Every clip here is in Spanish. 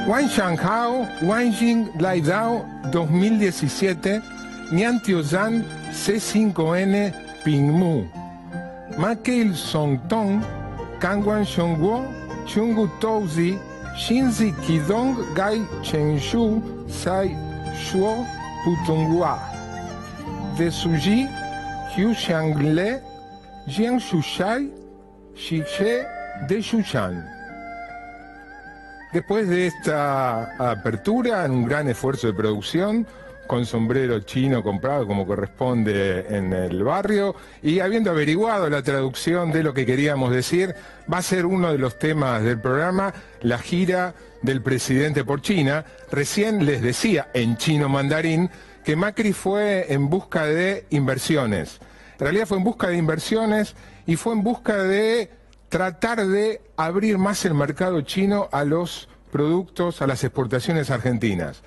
Wanshanghao, Wanjing Laidao 2017, Niantiozan C5N Pingmu, Makeil Songtong, Kangwan Shongguo, Chungu Touzi, Shinzi Kidong Gai Chenshu Sai Shuo Putonghua, de Suji, Hu Xiangle, Jiang Shushai, Xixie de Shushan. Después de esta apertura, en un gran esfuerzo de producción, con sombrero chino comprado como corresponde en el barrio, y habiendo averiguado la traducción de lo que queríamos decir, va a ser uno de los temas del programa, la gira del presidente por China. Recién les decía, en chino mandarín, que Macri fue en busca de inversiones. En realidad fue en busca de inversiones y fue en busca de tratar de abrir más el mercado chino a los productos, a las exportaciones argentinas.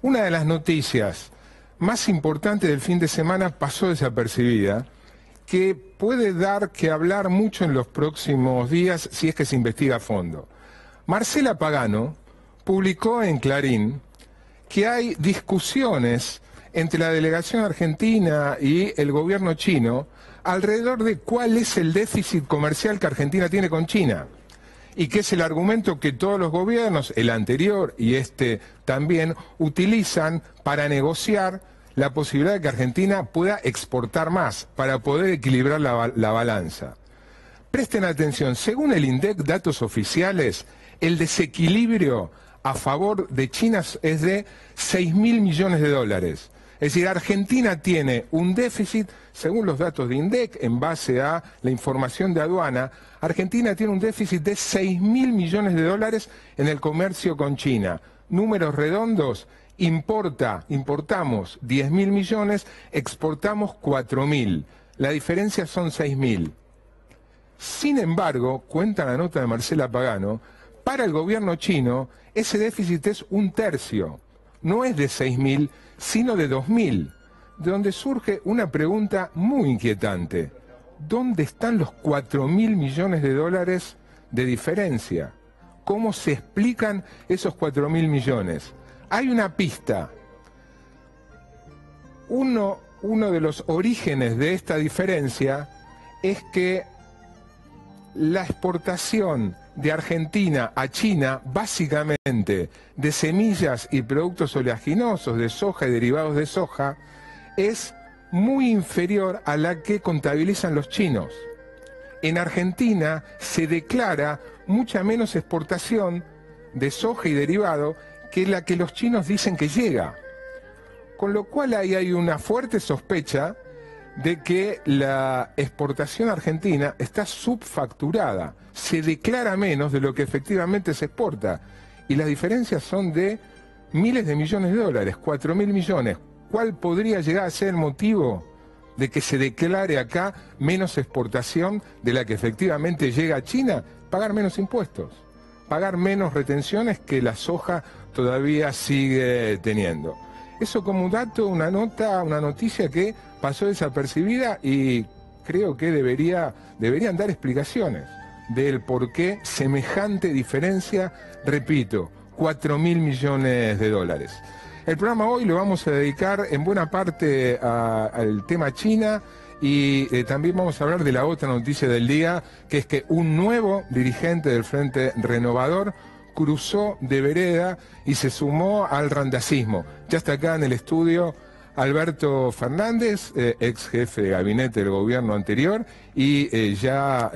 Una de las noticias más importantes del fin de semana pasó desapercibida, que puede dar que hablar mucho en los próximos días si es que se investiga a fondo. Marcela Pagano publicó en Clarín que hay discusiones entre la delegación argentina y el gobierno chino alrededor de cuál es el déficit comercial que Argentina tiene con China, y que es el argumento que todos los gobiernos, el anterior y este también, utilizan para negociar la posibilidad de que Argentina pueda exportar más, para poder equilibrar la balanza. Presten atención, según el INDEC, datos oficiales, el desequilibrio a favor de China es de 6.000 millones de dólares. Es decir, Argentina tiene un déficit, según los datos de INDEC, en base a la información de aduana, Argentina tiene un déficit de 6.000 millones de dólares en el comercio con China. Números redondos, importamos 10.000 millones, exportamos 4.000. La diferencia son 6.000. Sin embargo, cuenta la nota de Marcela Pagano, para el gobierno chino ese déficit es un tercio. No es de 6.000, sino de 2.000, de donde surge una pregunta muy inquietante. ¿Dónde están los 4.000 millones de dólares de diferencia? ¿Cómo se explican esos 4.000 millones? Hay una pista. Uno de los orígenes de esta diferencia es que la exportación de Argentina a China, básicamente de semillas y productos oleaginosos, de soja y derivados de soja, es muy inferior a la que contabilizan los chinos. En Argentina se declara mucha menos exportación de soja y derivado que la que los chinos dicen que llega. Con lo cual ahí hay una fuerte sospecha de que la exportación argentina está subfacturada, se declara menos de lo que efectivamente se exporta, y las diferencias son de miles de millones de dólares, 4.000 millones. ¿Cuál podría llegar a ser el motivo de que se declare acá menos exportación de la que efectivamente llega a China? Pagar menos impuestos, pagar menos retenciones que la soja todavía sigue teniendo. Eso como un dato, una nota, una noticia que pasó desapercibida, y creo que deberían dar explicaciones del por qué semejante diferencia, repito, 4.000 millones de dólares. El programa hoy lo vamos a dedicar en buena parte al tema China, y también vamos a hablar de la otra noticia del día, que es que un nuevo dirigente del Frente Renovador cruzó de vereda y se sumó al randacismo. Ya está acá en el estudio Alberto Fernández, ex jefe de gabinete del gobierno anterior, y ya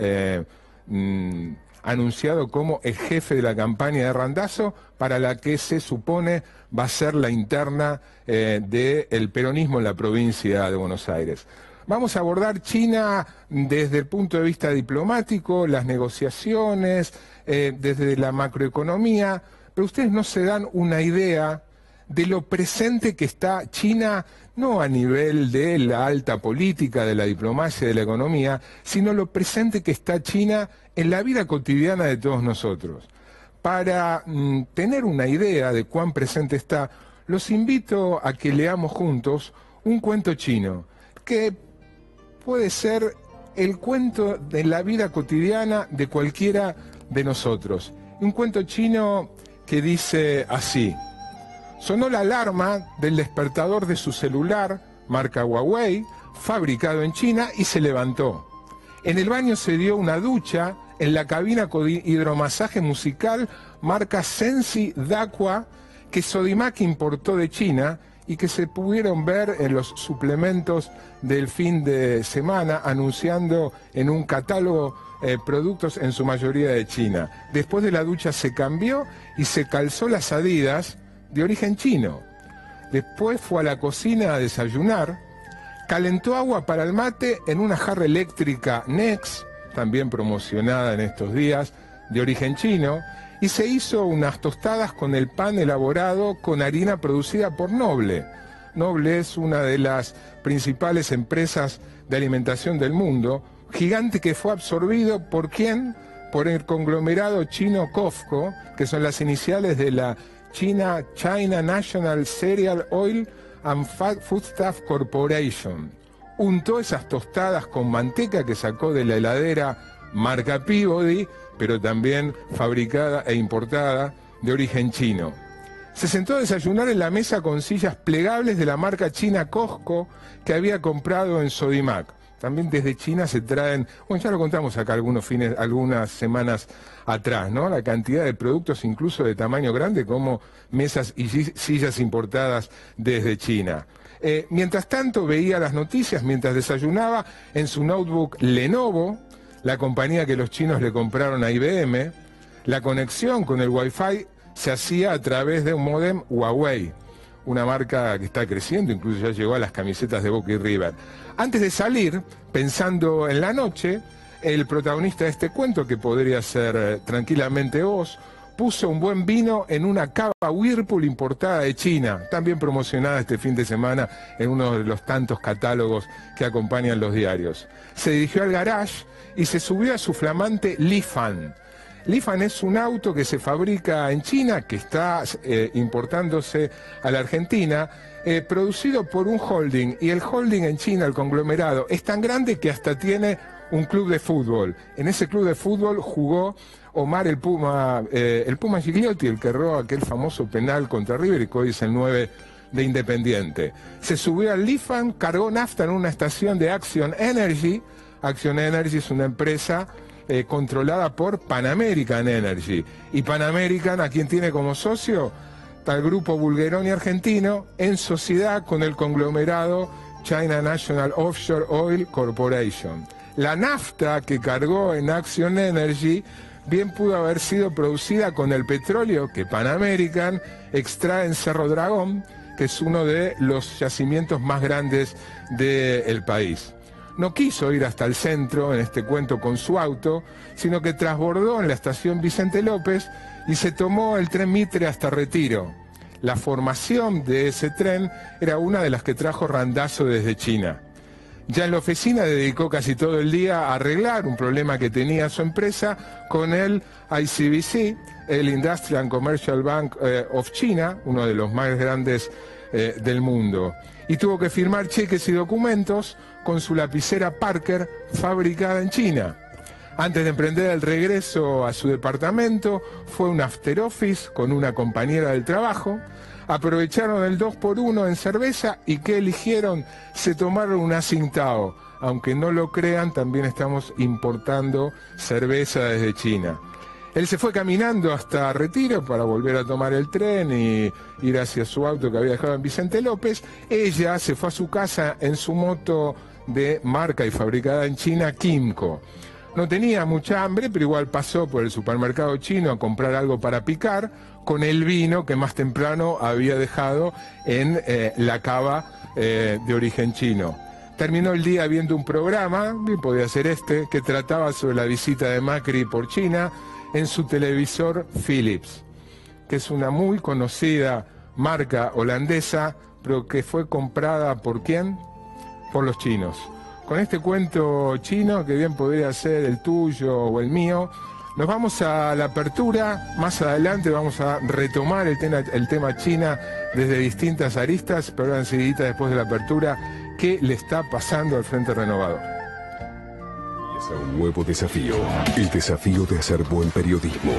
anunciado como el jefe de la campaña de Randazo, para la que se supone va a ser la interna del peronismo en la provincia de Buenos Aires. Vamos a abordar China desde el punto de vista diplomático, las negociaciones, desde la macroeconomía, pero ustedes no se dan una idea de lo presente que está China, no a nivel de la alta política, de la diplomacia, de la economía, sino lo presente que está China en la vida cotidiana de todos nosotros. Para tener una idea de cuán presente está, los invito a que leamos juntos un cuento chino, que puede ser el cuento de la vida cotidiana de cualquiera de nosotros. Un cuento chino que dice así: sonó la alarma del despertador de su celular, marca Huawei, fabricado en China, y se levantó. En el baño se dio una ducha, en la cabina con hidromasaje musical, marca Sensi Daqua, que Sodimac importó de China y que se pudieron ver en los suplementos del fin de semana, anunciando en un catálogo productos en su mayoría de China. Después de la ducha se cambió y se calzó las Adidas de origen chino. Después fue a la cocina a desayunar, calentó agua para el mate en una jarra eléctrica Nex, también promocionada en estos días, de origen chino, y se hizo unas tostadas con el pan elaborado con harina producida por Noble. Noble es una de las principales empresas de alimentación del mundo, gigante que fue absorbido ¿por quién? Por el conglomerado chino COFCO, que son las iniciales de la China National Cereal Oil and Foodstuff Corporation. Untó esas tostadas con manteca que sacó de la heladera marca Peabody, pero también fabricada e importada de origen chino. Se sentó a desayunar en la mesa con sillas plegables de la marca china Costco que había comprado en Sodimac. También desde China se traen, bueno, ya lo contamos acá algunas semanas atrás, ¿no? La cantidad de productos incluso de tamaño grande como mesas y sillas importadas desde China. Mientras tanto veía las noticias, mientras desayunaba en su notebook Lenovo, la compañía que los chinos le compraron a IBM. La conexión con el Wi-Fi se hacía a través de un módem Huawei, una marca que está creciendo, incluso ya llegó a las camisetas de Boca y River. Antes de salir, pensando en la noche, el protagonista de este cuento, que podría ser tranquilamente vos, puso un buen vino en una cava Whirlpool importada de China, también promocionada este fin de semana en uno de los tantos catálogos que acompañan los diarios. Se dirigió al garage y se subió a su flamante Lifan. Lifan es un auto que se fabrica en China, que está importándose a la Argentina, producido por un holding, y el holding en China, el conglomerado, es tan grande que hasta tiene un club de fútbol. En ese club de fútbol jugó Omar el Puma Gigliotti, el que erró aquel famoso penal contra River y que hoy es el 9 de Independiente. Se subió al Lifan, cargó nafta en una estación de Action Energy. Action Energy es una empresa controlada por Pan American Energy. Y Pan American, ¿a quién tiene como socio? Tal grupo Bulgeroni argentino, en sociedad con el conglomerado China National Offshore Oil Corporation. La nafta que cargó en Action Energy bien pudo haber sido producida con el petróleo que Pan American extrae en Cerro Dragón, que es uno de los yacimientos más grandes del país. No quiso ir hasta el centro en este cuento con su auto, sino que transbordó en la estación Vicente López y se tomó el tren Mitre hasta Retiro. La formación de ese tren era una de las que trajo Randazzo desde China. Ya en la oficina dedicó casi todo el día a arreglar un problema que tenía su empresa con el ICBC, el Industrial and Commercial Bank of China, uno de los más grandes del mundo. Y tuvo que firmar cheques y documentos con su lapicera Parker fabricada en China. Antes de emprender el regreso a su departamento, fue un after office con una compañera del trabajo. Aprovecharon el 2x1 en cerveza y ¿qué eligieron? Se tomaron una Tsingtao. Aunque no lo crean, también estamos importando cerveza desde China. Él se fue caminando hasta Retiro para volver a tomar el tren y ir hacia su auto que había dejado en Vicente López. Ella se fue a su casa en su moto de marca y fabricada en China, Kymco. No tenía mucha hambre, pero igual pasó por el supermercado chino a comprar algo para picar con el vino que más temprano había dejado en la cava de origen chino. Terminó el día viendo un programa, bien podía ser este, que trataba sobre la visita de Macri por China en su televisor Philips, que es una muy conocida marca holandesa, pero que fue comprada ¿por quién? Por los chinos. Con este cuento chino, que bien podría ser el tuyo o el mío, nos vamos a la apertura. Más adelante vamos a retomar el tema China desde distintas aristas, pero ahora enseguida, después de la apertura, ¿qué le está pasando al Frente Renovador? Un nuevo desafío, el desafío de hacer buen periodismo.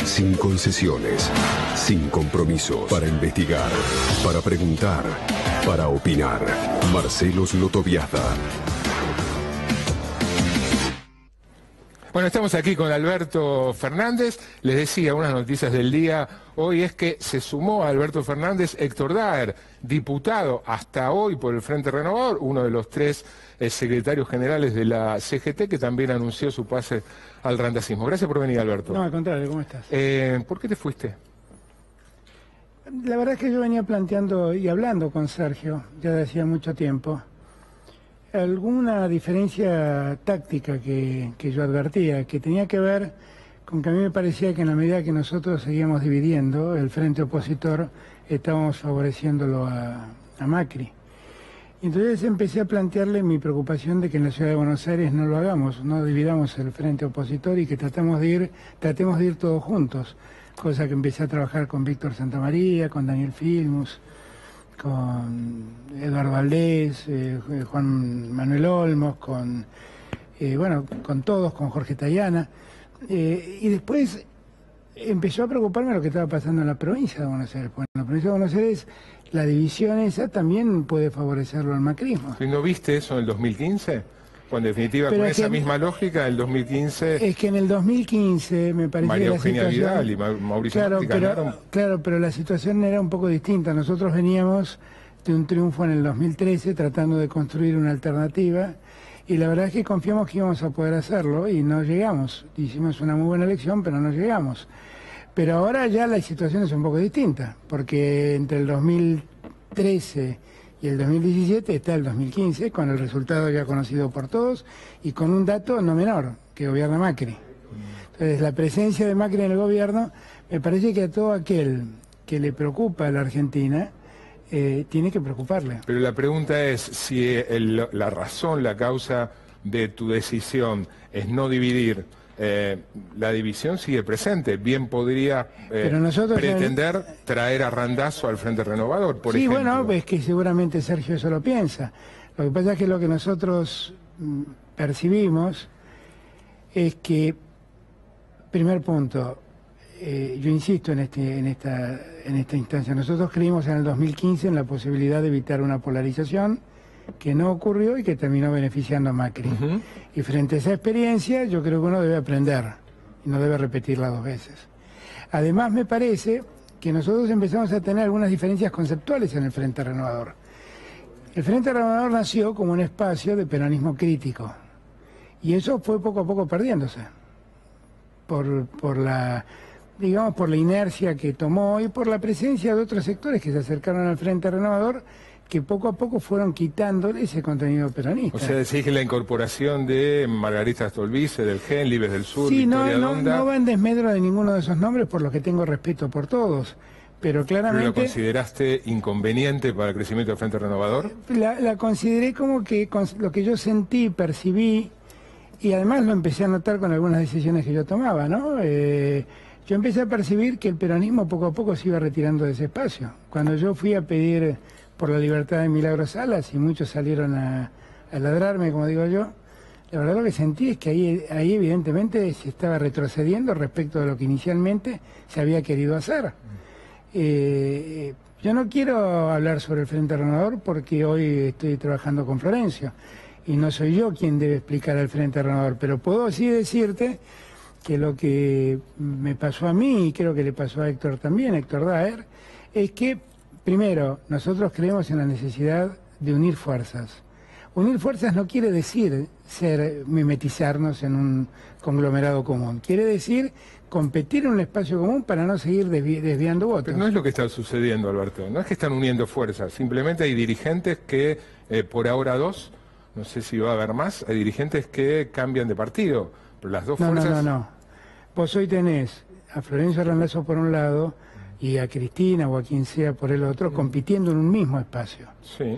sin concesiones, sin compromisos, para investigar, para preguntar, para opinar. Marcelo Slotoviazda. Bueno, estamos aquí con Alberto Fernández. Les decía, unas noticias del día hoy es que se sumó a Alberto Fernández Héctor Daer, diputado hasta hoy por el Frente Renovador, uno de los 3 secretarios generales de la CGT, que también anunció su pase al randacismo. Gracias por venir, Alberto. No, al contrario, ¿cómo estás? ¿Por qué te fuiste? La verdad es que yo venía planteando y hablando con Sergio, ya de hacía mucho tiempo, alguna diferencia táctica que yo advertía, que tenía que ver con que a mí me parecía que en la medida que nosotros seguíamos dividiendo el frente opositor, estábamos favoreciéndolo a Macri. Y entonces empecé a plantearle mi preocupación de que en la ciudad de Buenos Aires no lo hagamos, no dividamos el frente opositor y que tratemos de ir todos juntos, cosa que empecé a trabajar con Víctor Santamaría, con Daniel Filmus, con Eduardo Valdés, Juan Manuel Olmos, con todos, con Jorge Tayana. Y después empezó a preocuparme lo que estaba pasando en la provincia de Buenos Aires. Porque en la provincia de Buenos Aires la división esa también puede favorecerlo al macrismo. ¿Y no viste eso en el 2015? Cuando en definitiva, Pero con esa misma lógica, el 2015... Es que en el 2015 me parece María que la Eugenia situación... Vidal y Mauricio Macri ganaron. Claro, pero la situación era un poco distinta. Nosotros veníamos de un triunfo en el 2013 tratando de construir una alternativa y la verdad es que confiamos que íbamos a poder hacerlo y no llegamos. Hicimos una muy buena elección, pero no llegamos. Pero ahora ya la situación es un poco distinta, porque entre el 2013 y el 2017 está el 2015, con el resultado ya conocido por todos y con un dato no menor, que gobierna Macri. Entonces, la presencia de Macri en el gobierno, me parece que a todo aquel que le preocupa a la Argentina, tiene que preocuparle. Pero la pregunta es si la razón, la causa de tu decisión es no dividir. La división sigue presente. Bien podría pretender traer a Randazzo al Frente Renovador, por ejemplo. Sí, bueno, es que seguramente Sergio eso lo piensa. Lo que pasa es que lo que nosotros percibimos es que, primer punto, yo insisto en esta instancia, nosotros creímos en el 2015 en la posibilidad de evitar una polarización que no ocurrió y que terminó beneficiando a Macri. Y frente a esa experiencia yo creo que uno debe aprender y no debe repetirla 2 veces. Además me parece que nosotros empezamos a tener algunas diferencias conceptuales en el Frente Renovador. El Frente Renovador nació como un espacio de peronismo crítico y eso fue poco a poco perdiéndose por la inercia que tomó y por la presencia de otros sectores que se acercaron al Frente Renovador, que poco a poco fueron quitándole ese contenido peronista. O sea, decís que la incorporación de Margarita Stolbizer, del GEN, Libres del Sur, sí, Victoria Donda... no va en desmedro de ninguno de esos nombres, por los que tengo respeto por todos, pero claramente... ¿Pero lo consideraste inconveniente para el crecimiento del Frente Renovador? La consideré como que lo que yo sentí, percibí, y además lo empecé a notar con algunas decisiones que yo tomaba, ¿no? Yo empecé a percibir que el peronismo poco a poco se iba retirando de ese espacio. Cuando yo fui a pedir por la libertad de Milagros Salas y muchos salieron a ladrarme, como digo yo, la verdad lo que sentí es que ahí evidentemente se estaba retrocediendo respecto de lo que inicialmente se había querido hacer. Yo no quiero hablar sobre el Frente Renovador porque hoy estoy trabajando con Florencio y no soy yo quien debe explicar al Frente Renovador, pero puedo sí decirte que lo que me pasó a mí y creo que le pasó a Héctor también, Héctor Daer, es que primero, nosotros creemos en la necesidad de unir fuerzas. Unir fuerzas no quiere decir mimetizarnos en un conglomerado común. Quiere decir competir en un espacio común para no seguir desviando votos. Pero no es lo que está sucediendo, Alberto. No es que están uniendo fuerzas. Simplemente hay dirigentes que, por ahora 2, no sé si va a haber más, hay dirigentes que cambian de partido. Pero las 2 fuerzas... No. Vos hoy tenés a Florencio Randazzo por un lado y a Cristina o a quien sea por el otro, compitiendo en un mismo espacio. Sí.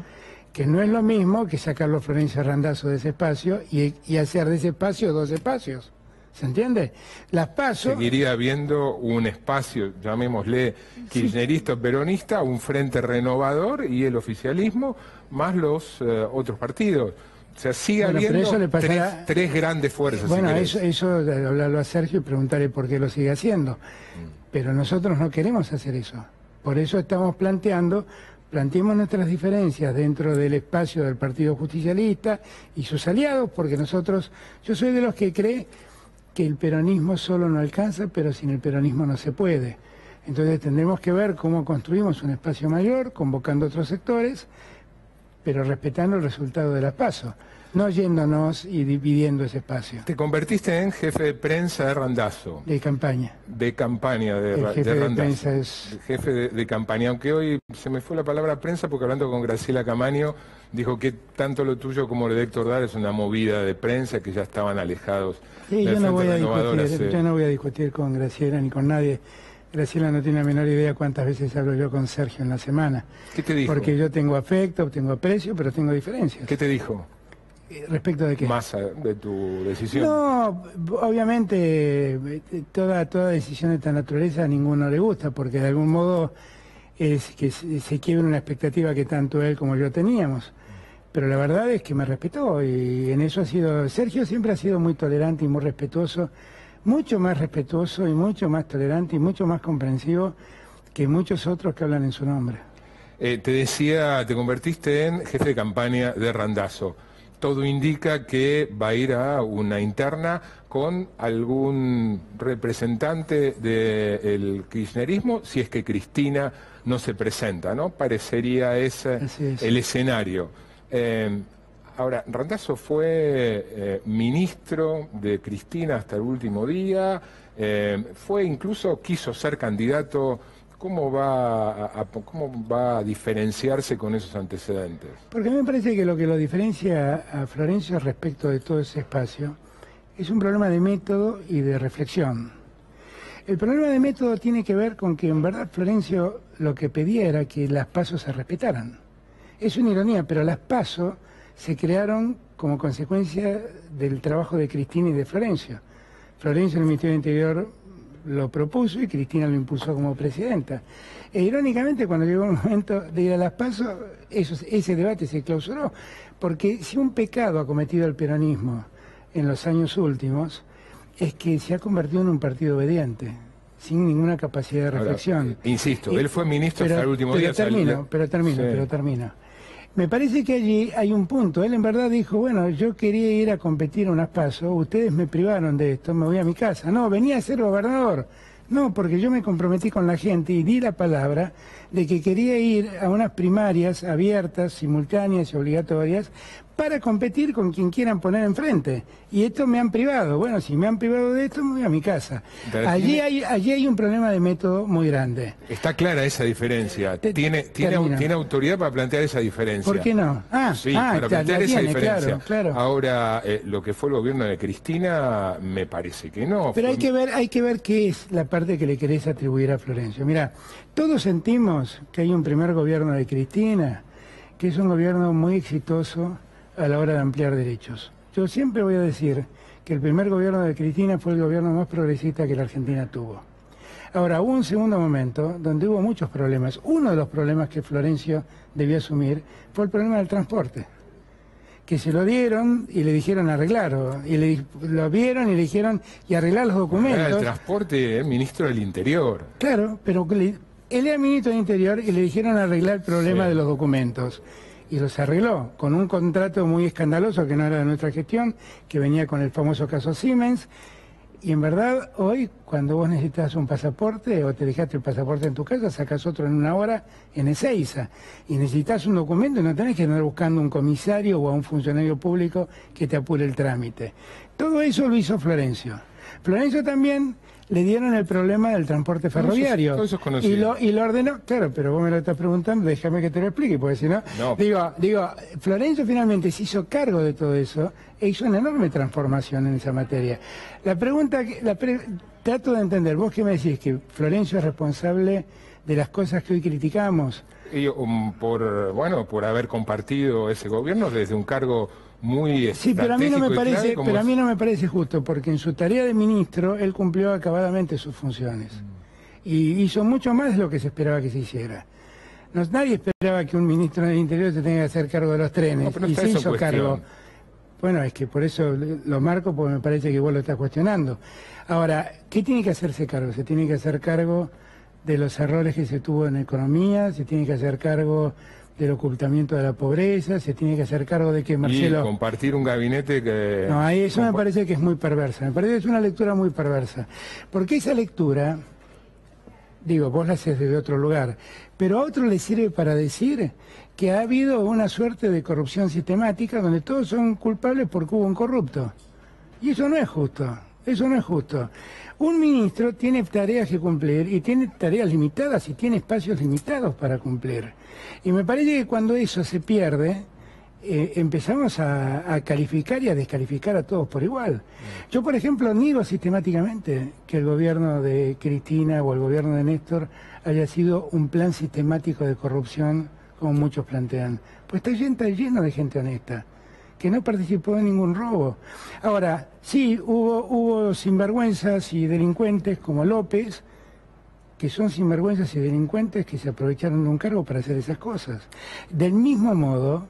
Que no es lo mismo que sacarlo a Florencio Randazzo de ese espacio y hacer de ese espacio 2 espacios. ¿Se entiende? Las PASO... Seguiría habiendo un espacio, llamémosle kirchnerista o peronista, un frente renovador y el oficialismo, más los otros partidos. O sea, sigue Bueno, pero habiendo eso le pasará- tres grandes fuerzas. Bueno, si querés. eso hablarlo a Sergio y preguntarle por qué lo sigue haciendo. Pero nosotros no queremos hacer eso. Por eso estamos planteemos nuestras diferencias dentro del espacio del Partido Justicialista y sus aliados, porque yo soy de los que cree que el peronismo solo no alcanza, pero sin el peronismo no se puede. Entonces tendremos que ver cómo construimos un espacio mayor, convocando otros sectores, pero respetando el resultado de las PASO, no yéndonos y dividiendo ese espacio. Te convertiste en jefe de prensa de Randazzo. De campaña. De campaña de El jefe de Randazzo. prensa es... El jefe de campaña, aunque hoy se me fue la palabra prensa porque hablando con Graciela Camaño dijo que tanto lo tuyo como lo de Héctor Dar es una movida de prensa que ya estaban alejados Sí, del yo no Frente Renovador yo no voy a discutir con Graciela ni con nadie. Graciela no tiene la menor idea cuántas veces hablo yo con Sergio en la semana. ¿Qué te dijo? Porque yo tengo afecto, tengo aprecio, pero tengo diferencias. ¿Qué te dijo? ¿Respecto de qué? Más de tu decisión. No, obviamente toda decisión de esta naturaleza a ninguno le gusta, porque de algún modo es que se quiebra una expectativa que tanto él como yo teníamos. Pero la verdad es que me respetó y en eso Sergio siempre ha sido muy tolerante y muy respetuoso, mucho más respetuoso y mucho más tolerante y mucho más comprensivo que muchos otros que hablan en su nombre. Te decía, te convertiste en jefe de campaña de Randazzo. Todo indica que va a ir a una interna con algún representante del kirchnerismo, si es que Cristina no se presenta, ¿no? Parecería ese el escenario. Ahora, Randazzo fue ministro de Cristina hasta el último día, quiso ser candidato. ¿Cómo va a diferenciarse con esos antecedentes? Porque a mí me parece que lo que lo diferencia a Florencio respecto de todo ese espacio es un problema de método y de reflexión. El problema de método tiene que ver con que en verdad Florencio lo que pedía era que las PASO se respetaran. Es una ironía, pero las PASO se crearon como consecuencia del trabajo de Cristina y de Florencio. Florencio en el Ministerio del Interior lo propuso y Cristina lo impuso como presidenta. E irónicamente, cuando llegó el momento de ir a las PASO, ese debate se clausuró, porque si un pecado ha cometido el peronismo en los años últimos, es que se ha convertido en un partido obediente, sin ninguna capacidad de reflexión. Ahora, insisto, él fue ministro hasta el último día. Pero termino. Me parece que allí hay un punto. Él en verdad dijo, bueno, yo quería ir a competir a unas PASO, ustedes me privaron de esto, me voy a mi casa. No, venía a ser gobernador. No, porque yo me comprometí con la gente y di la palabra de que quería ir a unas primarias abiertas, simultáneas y obligatorias para competir con quien quieran poner enfrente. Y esto me han privado. Bueno, si me han privado de esto, me voy a mi casa. Allí hay un problema de método muy grande. Está clara esa diferencia. Tiene autoridad para plantear esa diferencia. ¿Por qué no? Para plantear esa diferencia. Claro. Ahora, lo que fue el gobierno de Cristina, me parece que no. Pero hay que ver qué es la parte que le querés atribuir a Florencio. Mira, todos sentimos que hay un primer gobierno de Cristina, que es un gobierno muy exitoso a la hora de ampliar derechos. Yo siempre voy a decir que el primer gobierno de Cristina fue el gobierno más progresista que la Argentina tuvo. Ahora, hubo un segundo momento donde hubo muchos problemas. Uno de los problemas que Florencio debió asumir fue el problema del transporte, que se lo dieron y le dijeron arreglar, lo vieron y le dijeron y arreglar los documentos. Era el transporte, el ministro del Interior. Claro, pero él era ministro del Interior y le dijeron arreglar el problema de los documentos. Y los arregló con un contrato muy escandaloso que no era de nuestra gestión, que venía con el famoso caso Siemens. Y en verdad, hoy, cuando vos necesitas un pasaporte o te dejaste el pasaporte en tu casa, sacas otro en una hora en Ezeiza. Y necesitas un documento y no tenés que andar buscando un comisario o a un funcionario público que te apure el trámite. Todo eso lo hizo Florencio. Florencio también le dieron el problema del transporte ferroviario. Todo eso es conocido. Y lo ordenó, claro, pero vos me lo estás preguntando, déjame que te lo explique, porque si no... Digo, Florencio finalmente se hizo cargo de todo eso e hizo una enorme transformación en esa materia. La pregunta, trato de entender, vos qué me decís, que Florencio es responsable de las cosas que hoy criticamos. Y, por haber compartido ese gobierno desde un cargo muy estratégico. Sí, pero a mí no me y parece justo, porque en su tarea de ministro él cumplió acabadamente sus funciones. Y hizo mucho más de lo que se esperaba que se hiciera. Nadie esperaba que un ministro del Interior se tenga que hacer cargo de los trenes, y se hizo cargo. Bueno, es que por eso lo marco, porque me parece que vos lo estás cuestionando. Ahora, ¿qué tiene que hacerse cargo? Se tiene que hacer cargo de los errores que se tuvo en economía, se tiene que hacer cargo del ocultamiento de la pobreza, se tiene que hacer cargo de que Marcelo... Y compartir un gabinete que... No, ahí eso me parece que es muy perversa, me parece que es una lectura muy perversa. Porque esa lectura, digo, vos la haces desde otro lugar, pero a otro le sirve para decir que ha habido una suerte de corrupción sistemática donde todos son culpables porque hubo un corrupto. Y eso no es justo, eso no es justo. Un ministro tiene tareas que cumplir y tiene tareas limitadas y tiene espacios limitados para cumplir. Y me parece que cuando eso se pierde, empezamos a calificar y a descalificar a todos por igual. Yo, por ejemplo, niego sistemáticamente que el gobierno de Cristina o el gobierno de Néstor haya sido un plan sistemático de corrupción, como muchos plantean. Pues está lleno de gente honesta, que no participó en ningún robo. Ahora, sí, hubo sinvergüenzas y delincuentes como López, que son sinvergüenzas y delincuentes que se aprovecharon de un cargo para hacer esas cosas. Del mismo modo,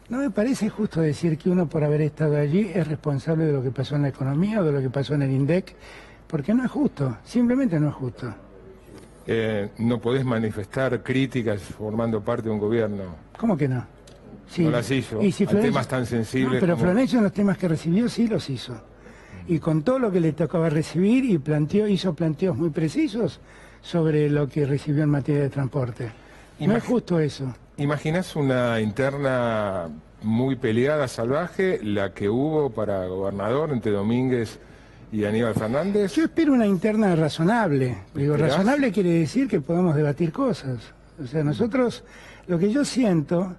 no me parece justo decir que uno por haber estado allí es responsable de lo que pasó en la economía o de lo que pasó en el INDEC, porque no es justo, simplemente no es justo. No podés manifestar críticas formando parte de un gobierno. ¿Cómo que no? Sí. No las hizo, y si temas tan sensibles. No, pero como... Florencio en los temas que recibió sí los hizo. Y con todo lo que le tocaba recibir y hizo planteos muy precisos sobre lo que recibió en materia de transporte. No es justo eso. ¿Imaginás una interna muy peleada, salvaje, la que hubo para gobernador entre Domínguez y Aníbal Fernández? Yo espero una interna razonable. Digo, ¿Esperás? razonable quiere decir que podemos debatir cosas. O sea, nosotros, lo que yo siento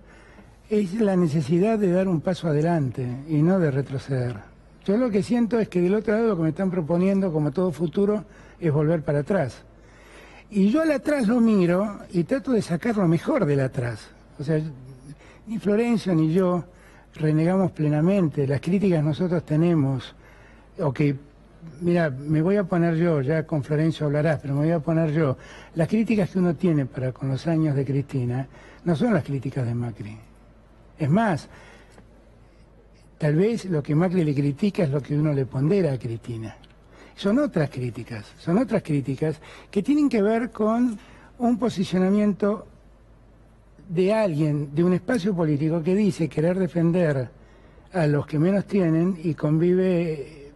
es la necesidad de dar un paso adelante y no de retroceder. Yo lo que siento es que del otro lado lo que me están proponiendo, como todo futuro, es volver para atrás. Y yo al atrás lo miro y trato de sacar lo mejor del atrás. O sea, ni Florencio ni yo renegamos plenamente. Las críticas nosotros tenemos. Ok, mira, me voy a poner yo, ya con Florencio hablarás, pero me voy a poner yo. Las críticas que uno tiene para con los años de Cristina no son las críticas de Macri. Es más, tal vez lo que Macri le critica es lo que uno le pondera a Cristina. Son otras críticas que tienen que ver con un posicionamiento de alguien, de un espacio político que dice querer defender a los que menos tienen y convive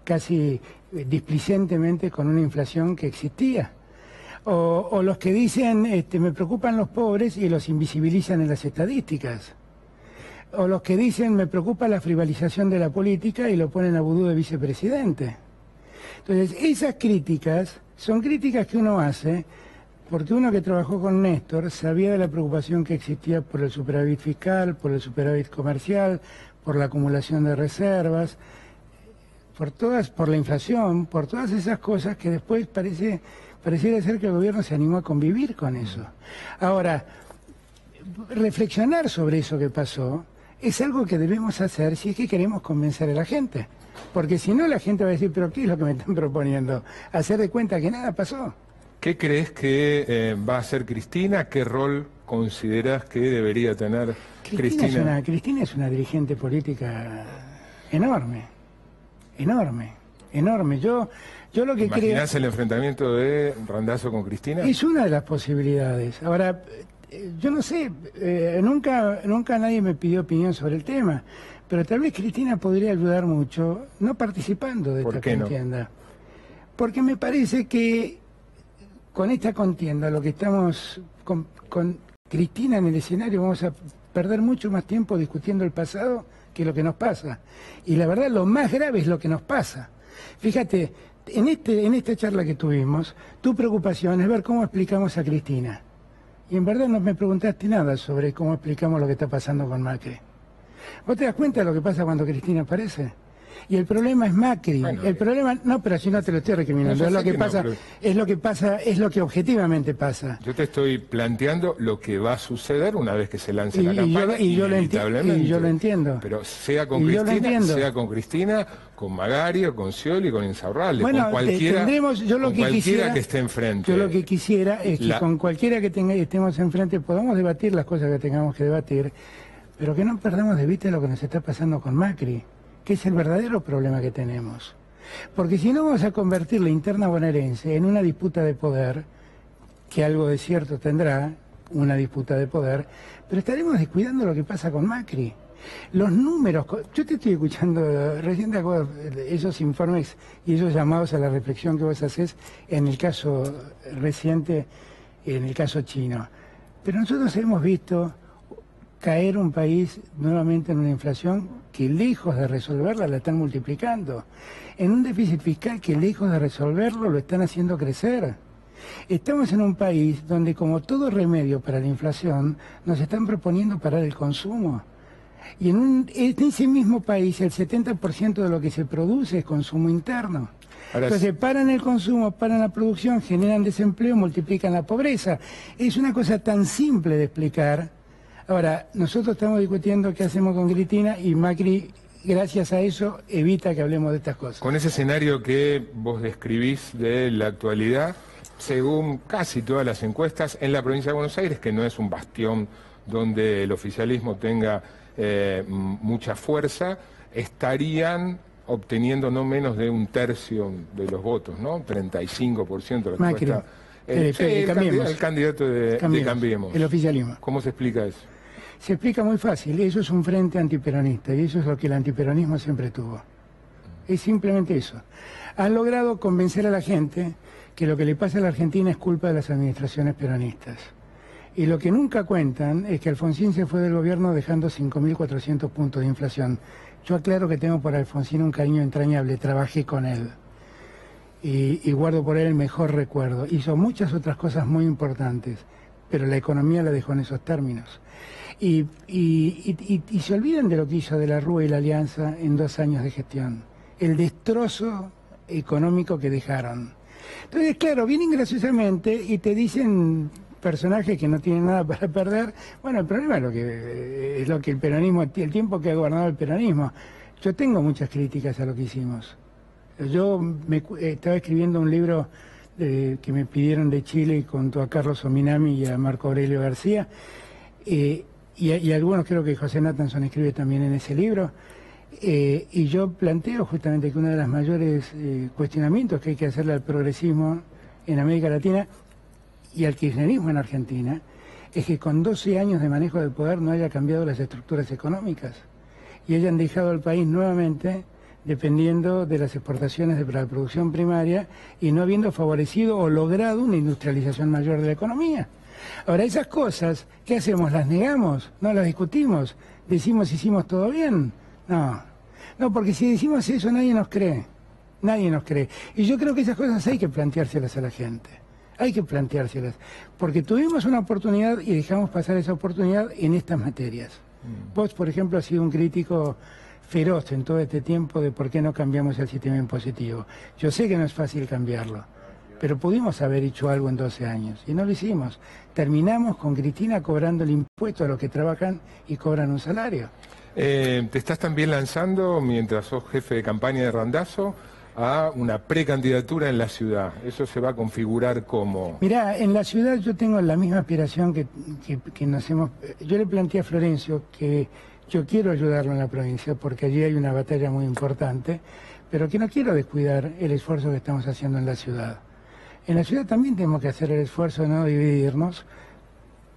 casi displicentemente con una inflación que existía. O los que dicen me preocupan los pobres y los invisibilizan en las estadísticas. O los que dicen me preocupa la frivolización de la política y lo ponen a vudú de vicepresidente. Entonces, esas críticas son críticas que uno hace porque uno que trabajó con Néstor sabía de la preocupación que existía por el superávit fiscal, por el superávit comercial, por la acumulación de reservas, por la inflación, por todas esas cosas que después pareciera ser que el gobierno se animó a convivir con eso. Ahora, reflexionar sobre eso que pasó es algo que debemos hacer si es que queremos convencer a la gente. Porque si no, la gente va a decir, ¿pero qué es lo que me están proponiendo? Hacer de cuenta que nada pasó. ¿Qué crees que va a hacer Cristina? ¿Qué rol considerás que debería tener Cristina? Cristina es una dirigente política enorme. Yo lo que creo... ¿Imaginás el enfrentamiento de Randazzo con Cristina? Es una de las posibilidades. Ahora, yo no sé, nunca nadie me pidió opinión sobre el tema, pero tal vez Cristina podría ayudar mucho no participando de esta contienda. Porque me parece que con esta contienda, lo que estamos con Cristina en el escenario, vamos a perder mucho más tiempo discutiendo el pasado que lo que nos pasa. Y la verdad, lo más grave es lo que nos pasa. Fíjate, en esta charla que tuvimos, tu preocupación es ver cómo explicamos a Cristina. Y en verdad no me preguntaste nada sobre cómo explicamos lo que está pasando con Macri. ¿Vos te das cuenta de lo que pasa cuando Cristina aparece? Y el problema es Macri. Bueno, el problema, no, pero si no te lo estoy recriminando, es lo que pasa, es lo que objetivamente pasa. Yo te estoy planteando lo que va a suceder una vez que se lance la campaña, y yo lo entiendo. Pero sea con Cristina, con Magari, o con Scioli, con Insaurralde, bueno, con cualquiera, que esté enfrente. Yo lo que quisiera es que con cualquiera que estemos enfrente podamos debatir las cosas que tengamos que debatir, pero que no perdamos de vista lo que nos está pasando con Macri, que es el verdadero problema que tenemos. Porque si no vamos a convertir la interna bonaerense en una disputa de poder, que algo de cierto tendrá, una disputa de poder, pero estaremos descuidando lo que pasa con Macri. Los números, yo te estoy escuchando, recién te acuerdo, esos informes y esos llamados a la reflexión que vos haces en el caso reciente, en el caso chino. Pero nosotros hemos visto caer un país nuevamente en una inflación que lejos de resolverla la están multiplicando, en un déficit fiscal que lejos de resolverlo lo están haciendo crecer. Estamos en un país donde, como todo remedio para la inflación, nos están proponiendo parar el consumo. Y en ese mismo país el 70% de lo que se produce es consumo interno. Entonces paran el consumo, paran la producción, generan desempleo, multiplican la pobreza. Es una cosa tan simple de explicar. Ahora, nosotros estamos discutiendo qué hacemos con Cristina y Macri, gracias a eso, evita que hablemos de estas cosas. Con ese escenario que vos describís de la actualidad, según casi todas las encuestas, en la provincia de Buenos Aires, que no es un bastión donde el oficialismo tenga mucha fuerza, estarían obteniendo no menos de un tercio de los votos, ¿no? 35% de la Macri, el candidato de Cambiemos. El oficialismo. ¿Cómo se explica eso? Se explica muy fácil, eso es un frente antiperonista y eso es lo que el antiperonismo siempre tuvo. Es simplemente eso. Han logrado convencer a la gente que lo que le pasa a la Argentina es culpa de las administraciones peronistas. Y lo que nunca cuentan es que Alfonsín se fue del gobierno dejando 5.400 puntos de inflación. Yo aclaro que tengo por Alfonsín un cariño entrañable, trabajé con él y guardo por él el mejor recuerdo. Hizo muchas otras cosas muy importantes, pero la economía la dejó en esos términos. Y se olvidan de lo que hizo de la Rúa y la Alianza en 2 años de gestión, el destrozo económico que dejaron. Entonces, claro, vienen graciosamente y te dicen personajes que no tienen nada para perder. Bueno, el problema es lo que el peronismo, el tiempo que ha gobernado el peronismo. Yo tengo muchas críticas a lo que hicimos. Yo estaba escribiendo un libro que me pidieron de Chile junto a Carlos Ominami y a Marco Aurelio García, y algunos, creo que José Nathanson escribe también en ese libro, y yo planteo justamente que uno de los mayores cuestionamientos que hay que hacerle al progresismo en América Latina y al kirchnerismo en Argentina es que con 12 años de manejo del poder no haya cambiado las estructuras económicas y hayan dejado al país nuevamente dependiendo de las exportaciones de la producción primaria y no habiendo favorecido o logrado una industrialización mayor de la economía. Ahora, esas cosas, ¿qué hacemos? ¿Las negamos? ¿No las discutimos? ¿Decimos hicimos todo bien? No, porque si decimos eso nadie nos cree. Nadie nos cree. Y yo creo que esas cosas hay que planteárselas a la gente. Hay que planteárselas, porque tuvimos una oportunidad y dejamos pasar esa oportunidad en estas materias. Vos, por ejemplo, has sido un crítico feroz en todo este tiempo de por qué no cambiamos el sistema impositivo. Yo sé que no es fácil cambiarlo, pero pudimos haber hecho algo en 12 años y no lo hicimos. Terminamos con Cristina cobrando el impuesto a los que trabajan y cobran un salario. Te estás también lanzando, mientras sos jefe de campaña de Randazzo, a una precandidatura en la ciudad. ¿Eso se va a configurar como...? Mirá, en la ciudad yo tengo la misma aspiración que nos hemos... Yo le planteé a Florencio que yo quiero ayudarlo en la provincia porque allí hay una batalla muy importante, pero que no quiero descuidar el esfuerzo que estamos haciendo en la ciudad. En la ciudad también tenemos que hacer el esfuerzo de no dividirnos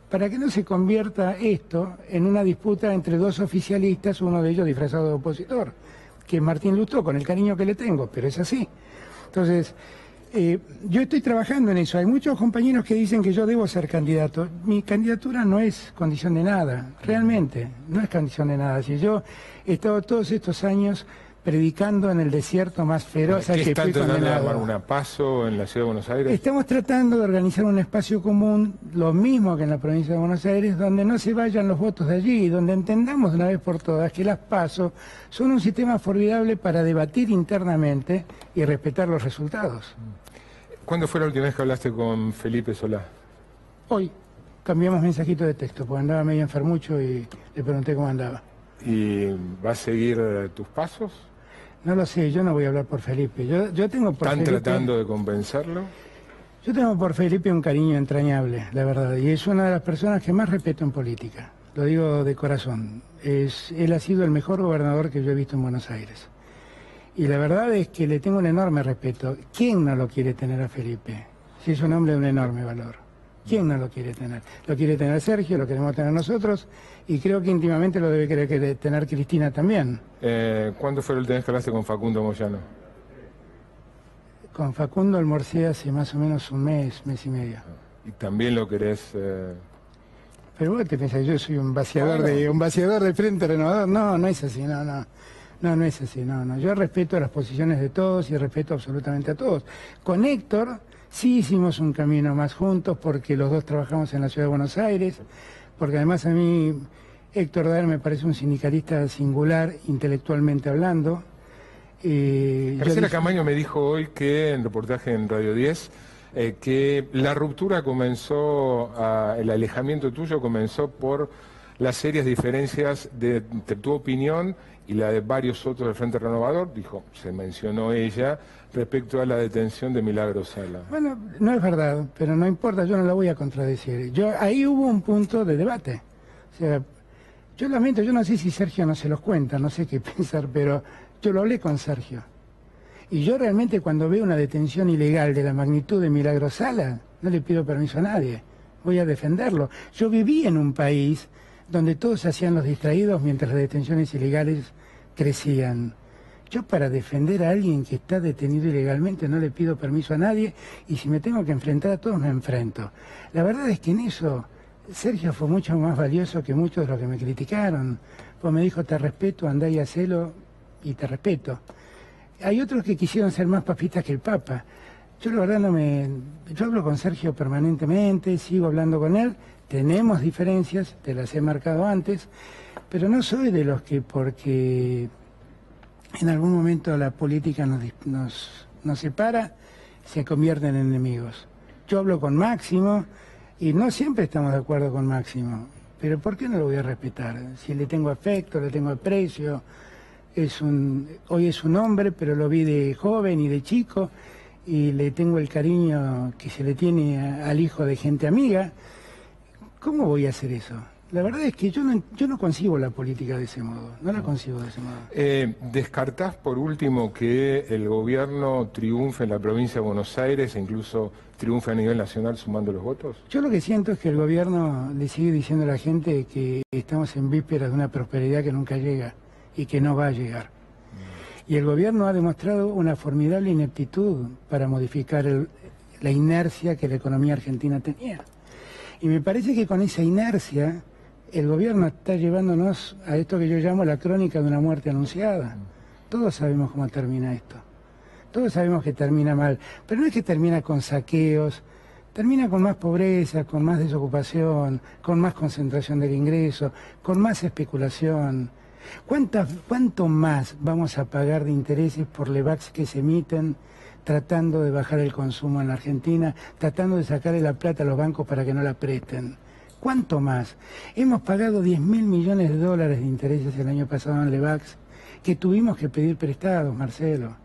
para que no se convierta esto en una disputa entre 2 oficialistas, uno de ellos disfrazado de opositor, que es Martín Lustó, con el cariño que le tengo, pero es así. Entonces, yo estoy trabajando en eso. Hay muchos compañeros que dicen que yo debo ser candidato. Mi candidatura no es condición de nada, realmente, no es condición de nada. Si yo he estado todos estos años predicando en el desierto más feroz al que fui condenado. ¿Están tratando de armar una PASO en la Ciudad de Buenos Aires? Estamos tratando de organizar un espacio común, lo mismo que en la provincia de Buenos Aires, donde no se vayan los votos de allí, donde entendamos de una vez por todas que las PASO son un sistema formidable para debatir internamente y respetar los resultados. ¿Cuándo fue la última vez que hablaste con Felipe Solá? Hoy. Cambiamos mensajito de texto, porque andaba medio enfermucho y le pregunté cómo andaba. ¿Y va a seguir tus pasos? No lo sé, yo no voy a hablar por Felipe. Yo tengo por ¿Están Felipe, tratando de convencerlo? Yo tengo por Felipe un cariño entrañable, la verdad, y es una de las personas que más respeto en política. lo digo de corazón. Él ha sido el mejor gobernador que yo he visto en Buenos Aires. Y la verdad es que le tengo un enorme respeto. ¿Quién no lo quiere tener a Felipe? Si es un hombre de un enorme valor. ¿Quién no lo quiere tener? Lo quiere tener Sergio, lo queremos tener nosotros, y creo que íntimamente lo debe querer tener Cristina también. ¿Cuándo fue la última vez que hablaste con Facundo Moyano? Con Facundo almorcé hace más o menos un mes y medio. ¿Y también lo querés...? Pero vos te pensás, yo soy un vaciador del Frente Renovador. No, no es así, no es así, no. Yo respeto las posiciones de todos y respeto absolutamente a todos. Con Héctor sí hicimos un camino más juntos porque los dos trabajamos en la Ciudad de Buenos Aires, porque además a mí Héctor Daer me parece un sindicalista singular intelectualmente hablando. Graciela Camaño me dijo hoy que, en reportaje en Radio 10, que la ruptura comenzó, el alejamiento tuyo comenzó por las serias diferencias de tu opinión y la de varios otros del Frente Renovador, se mencionó ella, respecto a la detención de Milagros Sala. Bueno, no es verdad, pero no importa, yo no la voy a contradecir. Ahí hubo un punto de debate. O sea, yo lamento, yo no sé si Sergio no se los cuenta, no sé qué pensar, pero yo lo hablé con Sergio. Y yo realmente cuando veo una detención ilegal de la magnitud de Milagros Sala, no le pido permiso a nadie, voy a defenderlo. Yo viví en un país donde todos se hacían los distraídos mientras las detenciones ilegales crecían. Yo para defender a alguien que está detenido ilegalmente no le pido permiso a nadie, y si me tengo que enfrentar a todos me enfrento. La verdad es que en eso Sergio fue mucho más valioso que muchos de los que me criticaron. Pues me dijo, te respeto, andá y hacelo, y te respeto. Hay otros que quisieron ser más papistas que el Papa. Yo la verdad yo hablo con Sergio permanentemente, sigo hablando con él, tenemos diferencias, te las he marcado antes, pero no soy de los que porque en algún momento la política nos separa, se convierten en enemigos. Yo hablo con Máximo y no siempre estamos de acuerdo con Máximo, pero ¿por qué no lo voy a respetar? Si le tengo afecto, le tengo aprecio, hoy es un hombre, pero lo vi de joven y de chico, y le tengo el cariño que se le tiene al hijo de gente amiga. ¿Cómo voy a hacer eso? La verdad es que yo no concibo la política de ese modo, no la concibo de ese modo. ¿Descartás por último que el gobierno triunfe en la provincia de Buenos Aires e incluso triunfe a nivel nacional sumando los votos? Yo lo que siento es que el gobierno le sigue diciendo a la gente que estamos en vísperas de una prosperidad que nunca llega y que no va a llegar. Y el gobierno ha demostrado una formidable ineptitud para modificar la inercia que la economía argentina tenía. Y me parece que con esa inercia el gobierno está llevándonos a esto que yo llamo la crónica de una muerte anunciada. Todos sabemos cómo termina esto. Todos sabemos que termina mal. Pero no es que termina con saqueos, termina con más pobreza, con más desocupación, con más concentración del ingreso, con más especulación. ¿Cuánto más vamos a pagar de intereses por LEVAX que se emiten tratando de bajar el consumo en la Argentina, tratando de sacarle la plata a los bancos para que no la presten? ¿Cuánto más? Hemos pagado 10.000 millones de dólares de intereses el año pasado en LEVAX, que tuvimos que pedir prestados, Marcelo.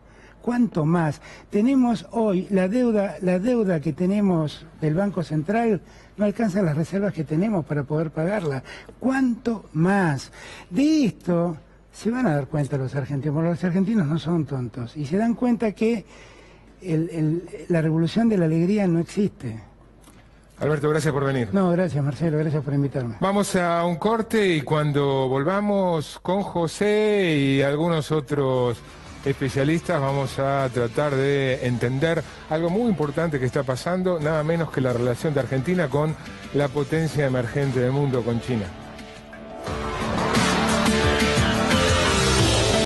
¿Cuánto más? Tenemos hoy la deuda que tenemos del Banco Central, no alcanza las reservas que tenemos para poder pagarla. ¿Cuánto más? De esto se van a dar cuenta los argentinos, porque los argentinos no son tontos, y se dan cuenta que la revolución de la alegría no existe. Alberto, gracias por venir. No, gracias Marcelo, gracias por invitarme. Vamos a un corte y cuando volvamos con José y algunos otros especialistas vamos a tratar de entender algo muy importante que está pasando, nada menos que la relación de Argentina con la potencia emergente del mundo, con China.